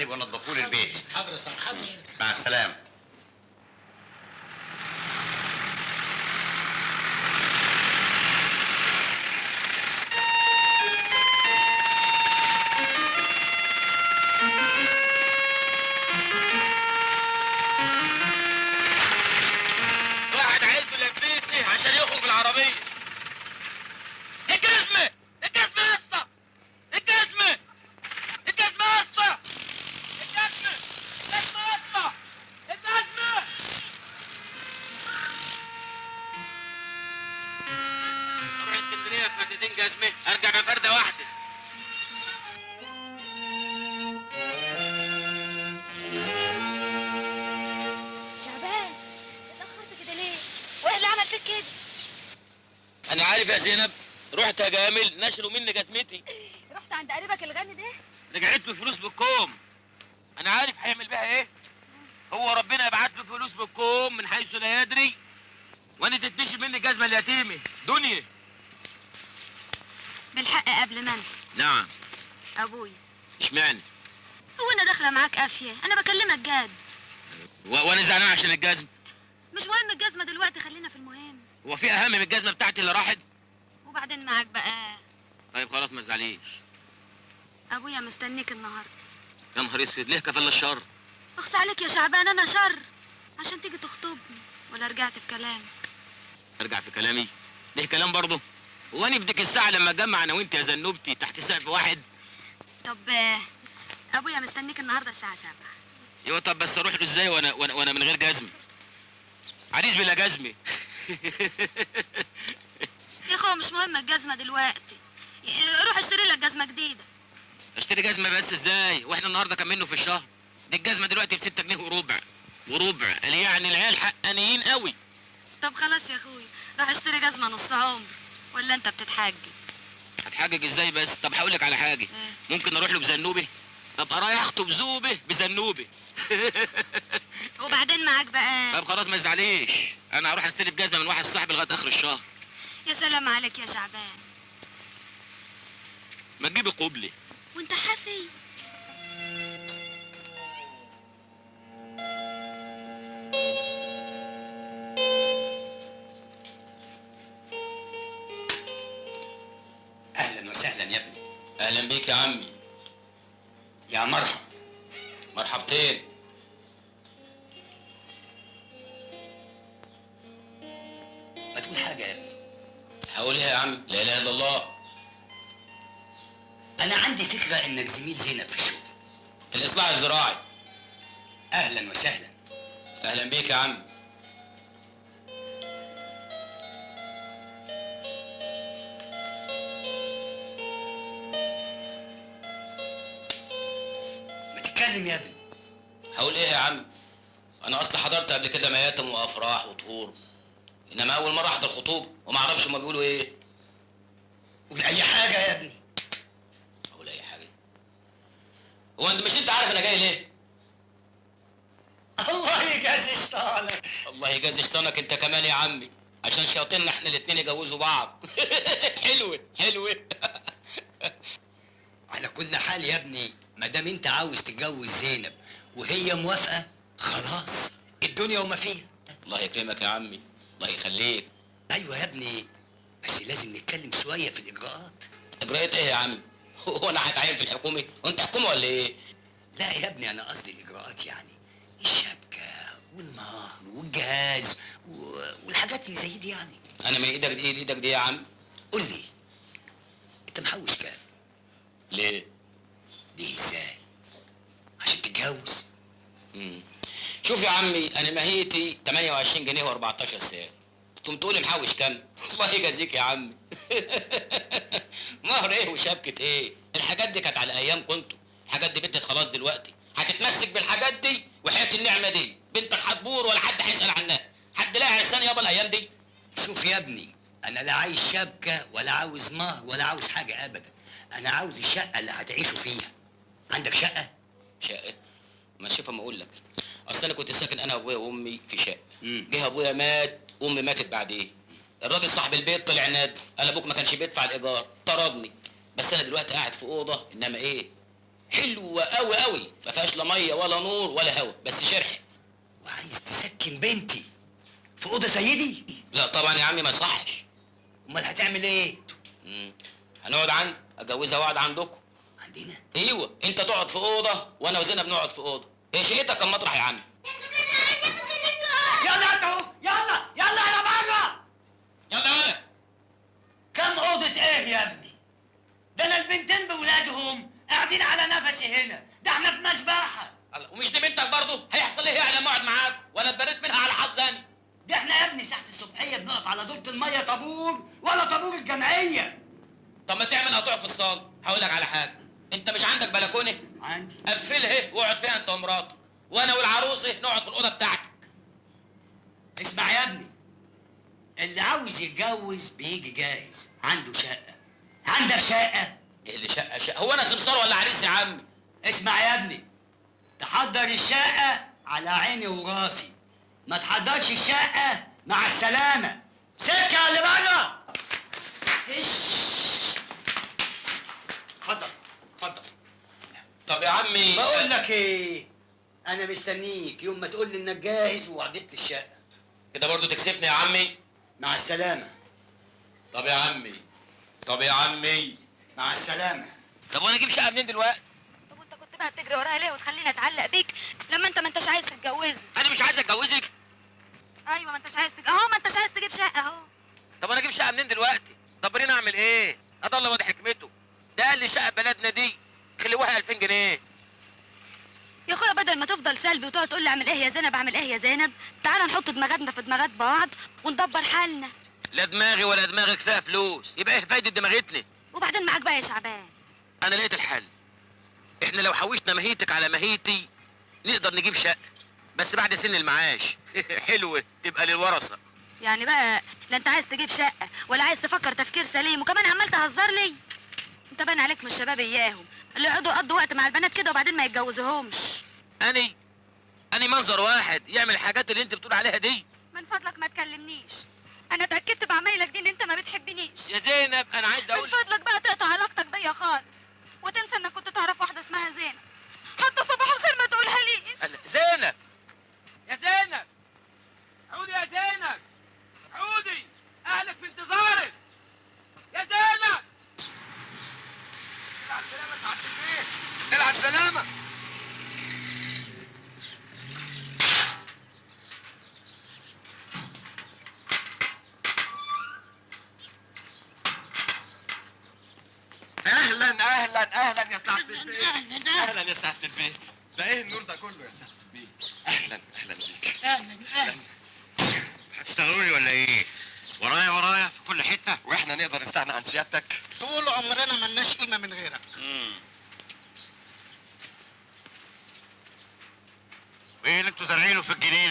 يبقى نضفوا لي البيت. حاضر يا سامي، حاضر. مع السلامه. واحد عيلته لبيسي عشان يخرج بالعربيه. الجزمه الجزمه يا اسطى، الجزمه الجزمه يا اسطى، الجزمه الجزمه يا اسطى، الجزمه. اروح اسكندريه بفردتين جزمه، ارجع بفرده واحده. شعبان اتأخرت كده ليه؟ وايه اللي عمل فيك كده؟ انا عارف يا زينب، رحت يا جامل نشروا مني جزمتي. رحت عند قريبك الغني ده؟ رجعت له فلوس بالكوم. انا عارف هيعمل بيها ايه. هو ربنا يبعت له فلوس بالكوم من حيث لا يدري، وانا تتنشل مني الجزمه اليتيمه دنيا. بالحق قبل ما انسى، نعم. ابويا. اشمعنى؟ هو انا داخله معاك قافيه؟ انا بكلمك جد. وانا زعلان عشان الجزمه. مش مهم الجزمه دلوقتي، خلينا في المهم. هو في اهم من الجزمه بتاعتي اللي راحت؟ وبعدين معاك بقى. طيب خلاص ما تزعليش. ابويا مستنيك النهارده. يا نهار اسود، ليه كفل الشر؟ اخص عليك يا شعبان، انا شر عشان تيجي تخطبني ولا رجعت في كلامك؟ ارجع في كلامي؟ ليه كلام برضه؟ هو انا افدك الساعه لما اتجمع انا وانت يا زنوبتي تحت سقف واحد؟ طب ابويا مستنيك النهارده الساعه 7. ايوه طب بس اروح له ازاي وانا من غير جزمه؟ عريس بلا جزمه. يا اخويا مش مهم الجزمه دلوقتي، روح اشتري لك جزمه جديده. اشتري جزمه بس ازاي واحنا النهارده كام منه في الشهر؟ دي الجزمه دلوقتي ب 6 جنيه وربع قال يعني العيال حقانيين قوي. طب خلاص يا اخويا، روح اشتري جزمه نص عمر، ولا انت بتتحجج؟ هتحجج ازاي بس؟ طب هقول لك على حاجه. ممكن اروح له بزنوبه؟ ابقى رايح اخطب زوبه بزنوبه. وبعدين معاك بقى. طب خلاص ما تزعليش، انا هروح استلف جزمه من واحد صاحبي لغايه اخر الشهر. يا سلام عليك يا شعبان. ما تجيبي قبلي. وانت حافي. اهلا وسهلا يا ابني. اهلا بيك يا عمي. يا مرحب. مرحبتين. ما تقول حاجه يا ابني. هقول ايه يا عم؟ لا اله الا الله. انا عندي فكره انك زميل زينب في الشغل. الاصلاح الزراعي. اهلا وسهلا. اهلا بيك يا عم. ما تتكلم يا ابني. هقول ايه يا عم؟ انا اصلا حضرت قبل كده مياتم وافراح وطهور، انما اول مره احضر خطوبه وما اعرفش هما بيقولوا ايه. قول اي حاجه يا ابني. اقول اي حاجه؟ هو انت مش عارف انا جاي ليه؟ الله يجازي شطانك. الله يجازي شيطانك انت كمان يا عمي، عشان شياطيننا احنا الاتنين يجوزوا بعض. حلوه. على كل حال يا ابني، ما دام انت عاوز تتجوز زينب وهي موافقه، خلاص الدنيا وما فيها. الله يكرمك يا عمي، الله يخليك. ايوه يا ابني، بس لازم نتكلم شويه في الاجراءات. اجراءات ايه يا عمي؟ هو انا هتعين في الحكومه؟ وانت حكومه ولا ايه؟ لا يا ابني، انا قصدي الاجراءات يعني الشبكه والمهر والجهاز والحاجات اللي زي دي يعني. انا من ايدك دي لايدك دي يا عم. قول لي، انت محوش كام؟ ليه؟ ليه ازاي؟ عشان تتجوز؟ شوف يا عمي، انا ماهيتي 28 جنيه و14 ساعه. تقوم تقول لي محوش كام؟ الله يجازيك يا عمي. مهر ايه وشبكه ايه؟ الحاجات دي كانت على ايام كنتوا، الحاجات دي بنتك خلاص دلوقتي. هتتمسك بالحاجات دي وحياه النعمه دي بنتك هتبور ولا حد هيسال عنها. حد لاقي عرسان يابا الايام دي؟ شوف يا ابني، انا لا عايز شبكه ولا عاوز مهر ولا عاوز حاجه ابدا. انا عاوز الشقه اللي هتعيشوا فيها. عندك شقه؟ شقه؟ ما شوف اما اقول لك، اصل انا كنت ساكن انا وابويا وامي في شقه. جه ابويا مات وامي ماتت بعديه. الراجل صاحب البيت طلع نادي، قال ابوك ما كانش بيدفع الايجار، طردني. بس انا دلوقتي قاعد في اوضه، انما ايه؟ حلوه قوي قوي، ما فيهاش لا ميه ولا نور ولا هوا، بس شرح. وعايز تسكن بنتي في اوضه زي دي؟ لا طبعا يا عمي ما يصحش. امال هتعمل ايه؟ هنقعد عندي، اجوزها واقعد عندكم. عندنا؟ ايوه، انت تقعد في اوضه وانا وزينب نقعد في اوضه. هي شقتك كم مطرح يا عم؟ يلا انت اهو، يلا يلا يا بره. يلا يلا. كم اوضه ايه يا ابني؟ ده انا البنتين بولادهم قاعدين على نفسي هنا، ده احنا في مسبحه. الله، ومش دي بنتك برضه؟ هيحصل ايه يعني لما اقعد معاك؟ ولا اتبريت منها على حظ انا؟ ده احنا يا ابني ساعه الصبحيه بنقف على دورة الميه طابور ولا طابور الجمعيه. طب ما تعمل قطوع في الصاله. هقول لك على حاجه، انت مش عندك بلكونه؟ عندي. قفلها واقعد فيها انت ومراتك، وانا والعروسه نقعد في الاوضه بتاعتك. اسمع يا ابني، اللي عاوز يتجوز بيجي جاهز، عنده شقه. عندك شقه؟ ايه اللي شقه؟ هو انا سمسار ولا عريس يا عمي؟ اسمع يا ابني، تحضر الشقه على عيني وراسي، ما تحضرش الشقه مع السلامه. سكه اللي بره. اتفضل اتفضل. طب يا عمي بقول لك ايه، انا مستنيك يوم ما تقول لي انك جاهز وعجبت الشقه. كده برضه تكسفني يا عمي؟ مع السلامه. طب يا عمي، طب يا عمي. مع السلامه. طب وانا اجيب شقه منين دلوقتي؟ طب وانت كنت بقى بتجري ورايا ليه وتخليني اتعلق بيك لما انت ما انتش عايز تتجوزني؟ انا مش عايز اتجوزك. ايوه ما انتش عايز اهو، ما انتش عايز تجيب شقه اهو. طب انا اجيب شقه منين دلوقتي؟ طب رينا اعمل ايه؟ اضل واد حكمته. ده قال لي شقه بلدنا دي خلوها 2000 جنيه. يا اخويا بدل ما تفضل سلبي وتقعد تقول لي اعمل ايه يا زينب اعمل ايه يا زينب، تعال نحط دماغاتنا في دماغات بعض وندبر حالنا. لا دماغي ولا دماغك فيها فلوس، يبقى ايه فايده دماغتنا؟ وبعدين معاك بقى يا شعبان. انا لقيت الحل. احنا لو حوشنا مهيتك على مهيتي نقدر نجيب شقه، بس بعد سن المعاش. حلوه تبقى للورثه. يعني بقى لا انت عايز تجيب شقه ولا عايز تفكر تفكير سليم وكمان عمال تهزر لي. انت باين عليك من الشباب اياهم اللي يقعدوا يقضوا وقت مع البنات كده وبعدين ما يتجوزوهمش. اني منظر واحد يعمل الحاجات اللي انت بتقول عليها دي. من فضلك ما تكلمنيش، انا اتاكدت بعمايلك دي ان انت ما بتحبنيش. يا زينب انا عايز من اقول فضلك بقى تقطع علاقتك بيا خالص وتنسى انك كنت تعرف واحده اسمها زينب، حتى صباح الخير ما تقولها ليش. زينب، يا زينب، عودي يا زينب، عودي، اهلك في انتظارك يا زينب. على السلامه سعاده البيت. على السلامه. اهلا اهلا اهلا يا سعاده البيه. اهلا اهلا يا سعاده البيه. ده ايه النور ده كله يا سعاده البيه؟ اهلا اهلا بيك. اهلا. هتشتغلوني ولا ايه؟ ورايا في كل حته، واحنا نقدر نستغنى عن سيادتك؟ طول عمرنا ملناش قيمه من غيرك. وايه اللي انتوا زارعينه في الجنينه